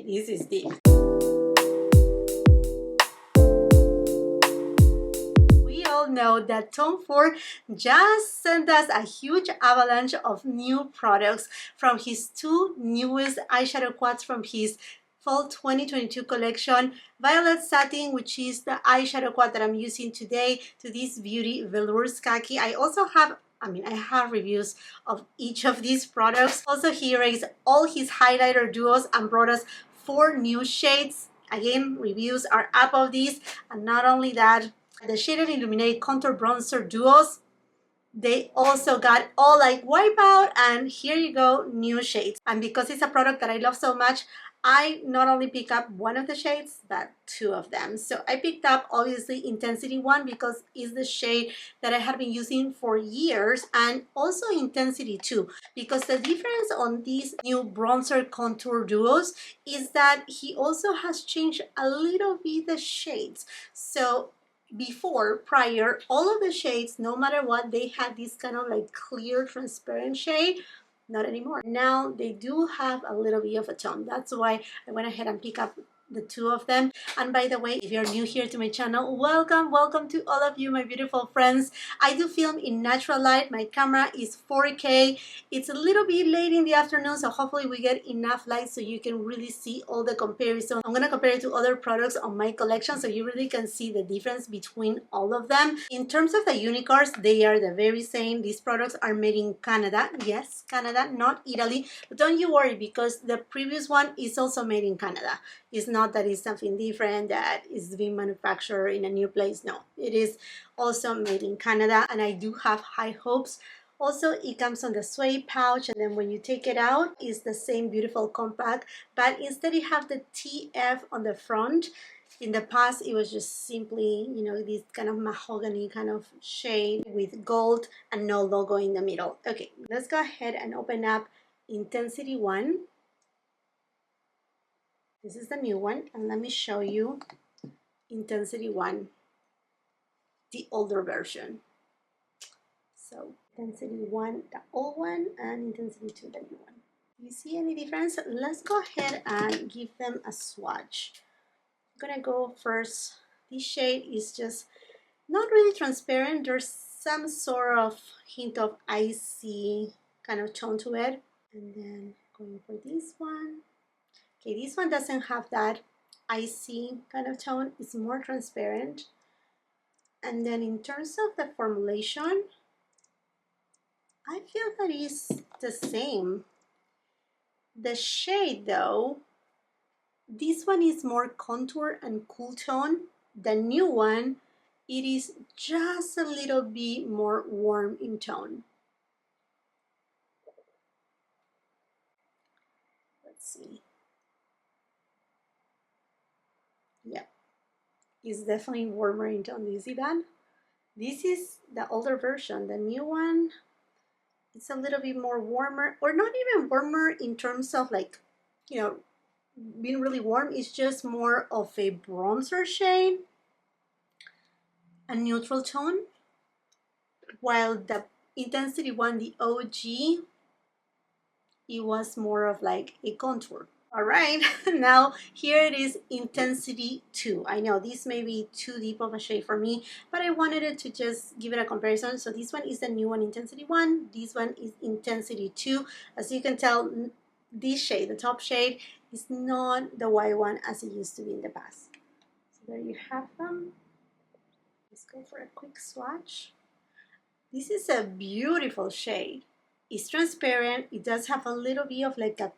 Okay, this is deep. We all know that Tom Ford just sent us a huge avalanche of new products from his two newest eyeshadow quads from his Fall 2022 collection, Violet Satin, which is the eyeshadow quad that I'm using today, to this Beauty Velour Khaki. I also have I have reviews of each of these products. Also, he raised all his highlighter duos and brought us 4 new shades. Again, reviews are up of these. And not only that, the Shaded Illuminate Contour Bronzer duos, they also got all like Wipeout, and here you go, new shades. And because it's a product that I love so much, I not only pick up one of the shades, but 2 of them. So I picked up obviously Intensity 1 because it's the shade that I have been using for years, and also Intensity 2 because the difference on these new bronzer contour duos is that he also has changed a little bit the shades. So prior, all of the shades, no matter what, they had this kind of like clear transparent shade. Not anymore. Now they do have a little bit of a tone. That's why I went ahead and picked up the 2 of them. And by the way, if you're new here to my channel, welcome to all of you, my beautiful friends. I do film in natural light. My camera is 4K. It's a little bit late in the afternoon, so hopefully we get enough light so you can really see all the comparison. I'm gonna compare it to other products on my collection so you really can see the difference between all of them. In terms of the unicorns, they are the very same. These products are made in Canada. Yes, Canada, not Italy. But don't you worry, because the previous one is also made in Canada. It's not that it's something different that is being manufactured in a new place. No, it is also made in Canada, and I do have high hopes. Also, it comes on the suede pouch, and then when you take it out, it's the same beautiful compact, but instead you have the TF on the front. In the past, it was just simply, you know, this kind of mahogany kind of shade with gold and no logo in the middle. Okay, let's go ahead and open up Intensity 1. This is the new one, and let me show you Intensity 1, the older version. So Intensity 1, the old one, and Intensity 2, the new one. You see any difference? Let's go ahead and give them a swatch. I'm gonna go first. This shade is just not really transparent. There's some sort of hint of icy kind of tone to it. And then going for this one. Okay, this one doesn't have that icy kind of tone. It's more transparent. And then in terms of the formulation, I feel that it's the same. The shade though, this one is more contour and cool tone. The new one, it is just a little bit more warm in tone. Let's see. Yeah, it's definitely warmer in tone. Do you see that? This is the older version. The new one, it's a little bit more warmer, or not even warmer in terms of like, you know, being really warm. It's just more of a bronzer shade, a neutral tone, while the Intensity 1, the OG, it was more of like a contour. All right, now here it is, Intensity 2. I know this may be too deep of a shade for me, but I wanted it to just give it a comparison. So this one is the new one, Intensity 1. This one is Intensity 2. As you can tell, this shade, the top shade, is not the white one as it used to be in the past. So there you have them. Let's go for a quick swatch. This is a beautiful shade. It's transparent. It does have a little bit of like a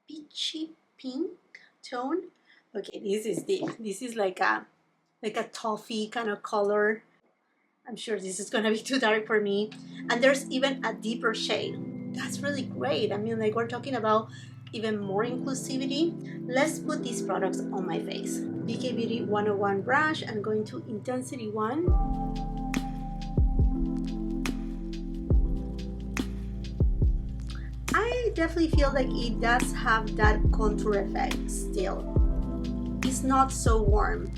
peachy pink tone. Okay, this is deep. This is like a toffee kind of color. I'm sure this is gonna be too dark for me. And there's even a deeper shade. That's really great. I mean, like, we're talking about even more inclusivity. Let's put these products on my face. BK Beauty 101 brush. I'm going to Intensity 1. I definitely feel like it does have that contour effect still. It's not so warm.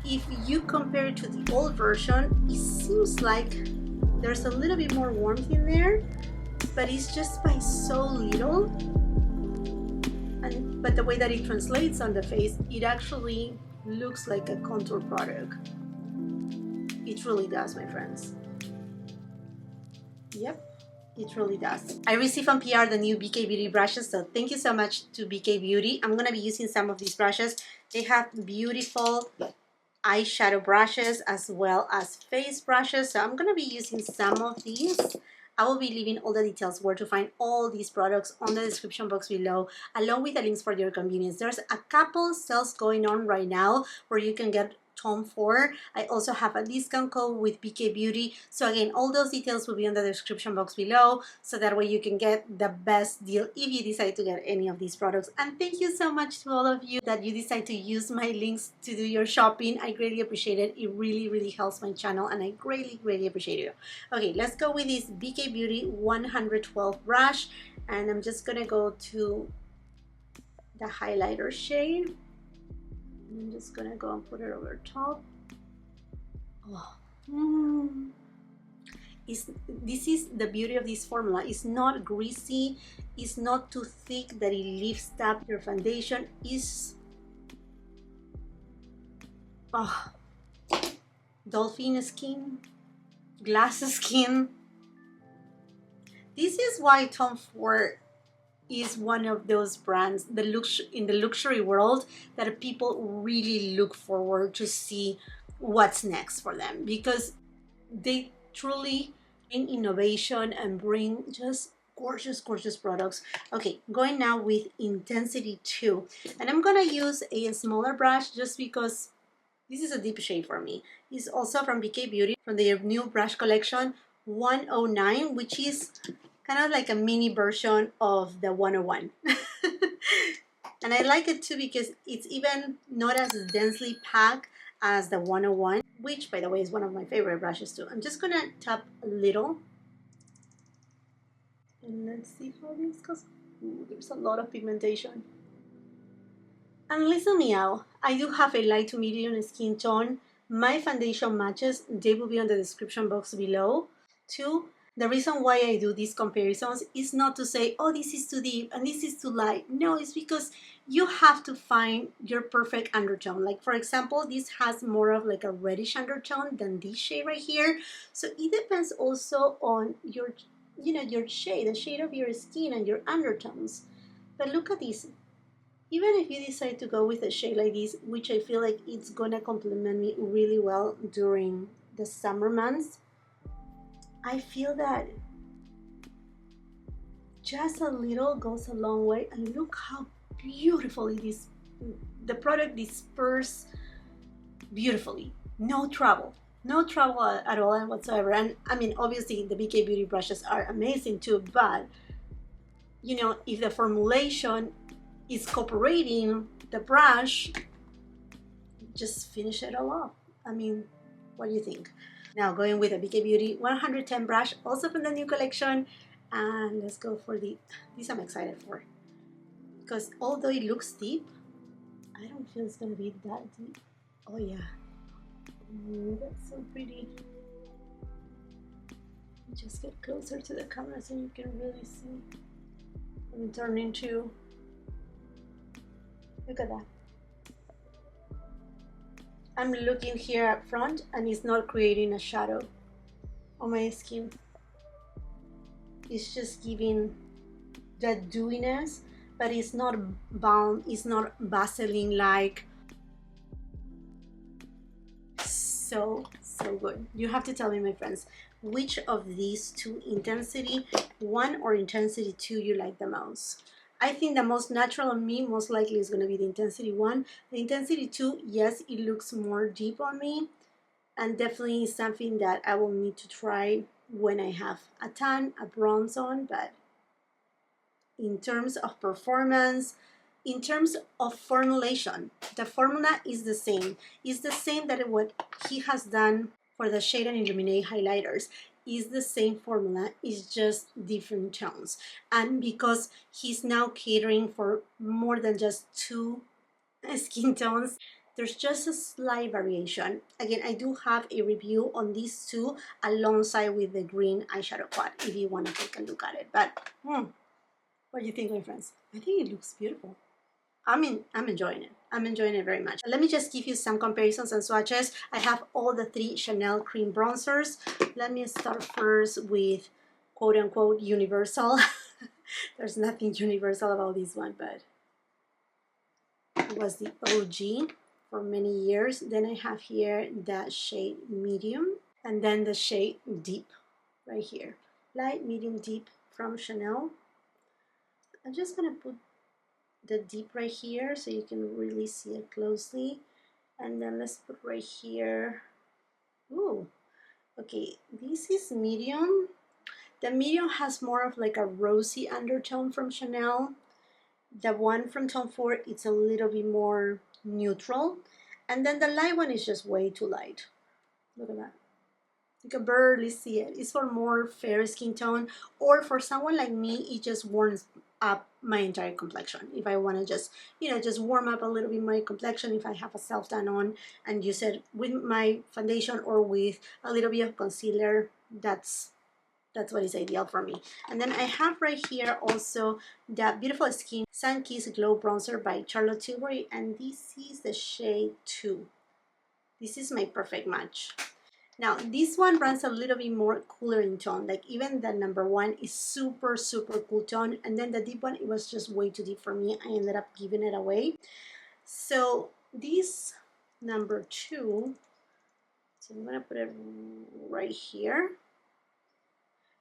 If you compare it to the old version, it seems like there's a little bit more warmth in there, but it's just by so little. but the way that it translates on the face, it actually looks like a contour product. It really does, my friends. Yep, it really does. I received from PR the new BK Beauty brushes, so thank you so much to BK Beauty. I'm gonna be using some of these brushes. They have beautiful eyeshadow brushes as well as face brushes, so I'm gonna be using some of these. I will be leaving all the details where to find all these products on the description box below, along with the links for your convenience. There's a couple sales going on right now where you can get Tom Ford. I also have a discount code with BK Beauty. So again, all those details will be in the description box below, so that way you can get the best deal if you decide to get any of these products. And thank you so much to all of you that you decide to use my links to do your shopping. I greatly appreciate it. It really, really helps my channel, and I greatly, greatly appreciate it. Okay, let's go with this BK Beauty 112 brush, and I'm just gonna go to the highlighter shade. I'm just gonna go and put it over top. Oh. This is the beauty of this formula. It's not greasy, it's not too thick that it lifts up your foundation. It's dolphin skin, glass skin. This is why Tom Ford is one of those brands in the luxury world that people really look forward to see what's next for them, because they truly bring innovation and bring just gorgeous, gorgeous products. Okay, going now with Intensity 2, and I'm gonna use a smaller brush just because this is a deep shade for me. It's also from BK Beauty, from their new brush collection 109, which is kind of like a mini version of the 101. And I like it too because it's even not as densely packed as the 101, which by the way is one of my favorite brushes too. I'm just gonna tap a little, and let's see how this goes. Ooh, there's a lot of pigmentation. And listen me out, I do have a light to medium skin tone. My foundation matches, they will be on the description box below too. The reason why I do these comparisons is not to say, oh, this is too deep and this is too light. No, it's because you have to find your perfect undertone. Like for example, this has more of like a reddish undertone than this shade right here. So it depends also on your, your shade, the shade of your skin and your undertones. But look at this. Even if you decide to go with a shade like this, which I feel like it's gonna complement me really well during the summer months, I feel that just a little goes a long way. And look how beautifully the product disperses beautifully. No trouble at all whatsoever. And I mean, obviously the BK Beauty brushes are amazing too, but if the formulation is cooperating, the brush just finish it all off. I mean, what do you think? Now going with a BK Beauty 110 brush, also from the new collection, and let's go for this I'm excited for, because although it looks deep, I don't feel it's gonna be that deep. Oh yeah, ooh, that's so pretty. Just get closer to the camera so you can really see what I'm turning to. Look at that. I'm looking here up front and it's not creating a shadow on my skin. It's just giving that dewiness, but it's not balm, it's not Vaseline like. So good. You have to tell me, my friends, which of these two, Intensity 1 or Intensity 2, you like the most. I think the most natural on me most likely is going to be the Intensity 1. The Intensity 2, yes, it looks more deep on me, and definitely is something that I will need to try when I have a tan, a bronze on. But in terms of performance, in terms of formulation, the formula is the same. It's the same that what he has done for the Shade and Illuminate highlighters. Is the same formula, it's just different tones. And because he's now catering for more than just 2 skin tones, there's just a slight variation. Again, I do have a review on these two alongside with the green eyeshadow quad if you want to take a look at it. But what do you think, my friends? I think it looks beautiful. I'm enjoying it. I'm enjoying it very much. Let me just give you some comparisons and swatches. I have all the 3 Chanel cream bronzers. Let me start first with quote unquote universal. There's nothing universal about this one, but it was the OG for many years. Then I have here that shade medium, and then the shade deep right here. Light, medium, deep from Chanel. I'm just gonna put the deep right here so you can really see it closely, and then let's put right here. Ooh, okay, this is medium. The medium has more of like a rosy undertone from Chanel. The one from Tom Ford, it's a little bit more neutral, and then the light one is just way too light. Look at that. You can barely see it. It's for more fair skin tone, or for someone like me, it just warms up my entire complexion. If I want to just, you know, just warm up a little bit my complexion, if I have a self-tan on and use it with my foundation or with a little bit of concealer, that's what is ideal for me. And then I have right here also that Beautiful Skin Sun Kiss Glow Bronzer by Charlotte Tilbury, and this is the shade 2. This is my perfect match. Now, this one runs a little bit more cooler in tone. Like even the number 1 is super, super cool tone. And then the deep one, it was just way too deep for me. I ended up giving it away. So this number 2, so I'm gonna put it right here.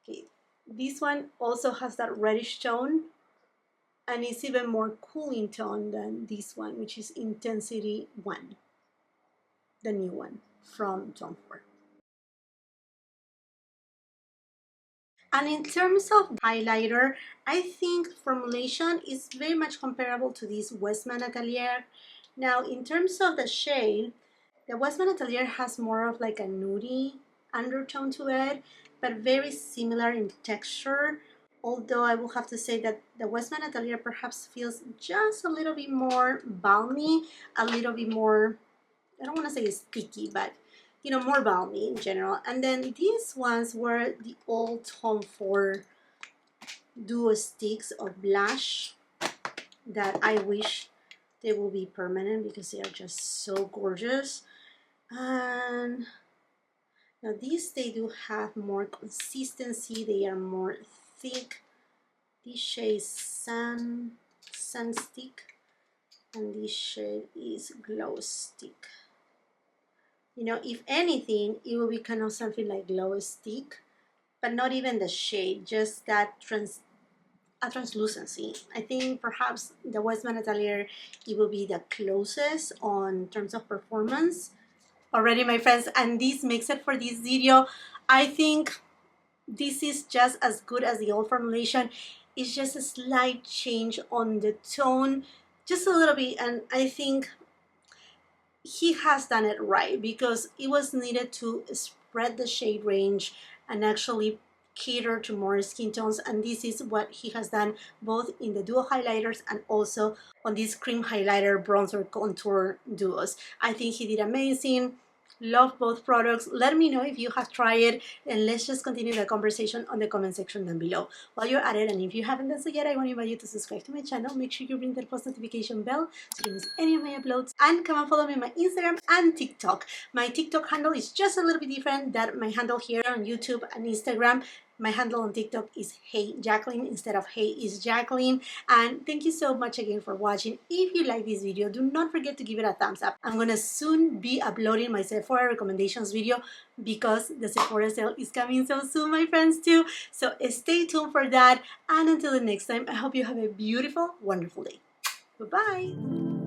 Okay, this one also has that reddish tone, and it's even more cool in tone than this one, which is Intensity 1, the new one from Tom Ford. And in terms of highlighter, I think formulation is very much comparable to this Westman Atelier. Now, in terms of the shade, the Westman Atelier has more of like a nudie undertone to it, but very similar in texture. Although I will have to say that the Westman Atelier perhaps feels just a little bit more balmy, a little bit more, I don't want to say sticky, but you know, more balmy in general. And then these ones were the old Tom Ford duo sticks of blush that I wish they will be permanent because they are just so gorgeous. And now these, they do have more consistency, they are more thick. This shade is Sun Stick, and this shade is Glow Stick. You know, if anything, it will be kind of something like Glow Stick, but not even the shade, just that translucency. I think perhaps the Westman Atelier, it will be the closest on terms of performance. Already, my friends, and this makes it for this video. I think this is just as good as the old formulation. It's just a slight change on the tone, just a little bit, and I think he has done it right because it was needed to spread the shade range and actually cater to more skin tones, and this is what he has done both in the duo highlighters and also on these cream highlighter bronzer contour duos. I think he did amazing. Love both products. Let me know if you have tried it, and let's just continue the conversation on the comment section down below. While you're at it, and if you haven't done so yet, I want to invite you to subscribe to my channel. Make sure you ring the post notification bell so you don't miss any of my uploads, and come and follow me on my Instagram and TikTok. My TikTok handle is just a little bit different than my handle here on YouTube and Instagram. My handle on TikTok is Hey Jacqueline instead of Hey is Jacqueline. And thank you so much again for watching. If you like this video, do not forget to give it a thumbs up. I'm gonna soon be uploading my Sephora recommendations video because the Sephora sale is coming so soon, my friends, too. So stay tuned for that. And until the next time, I hope you have a beautiful, wonderful day. Bye-bye.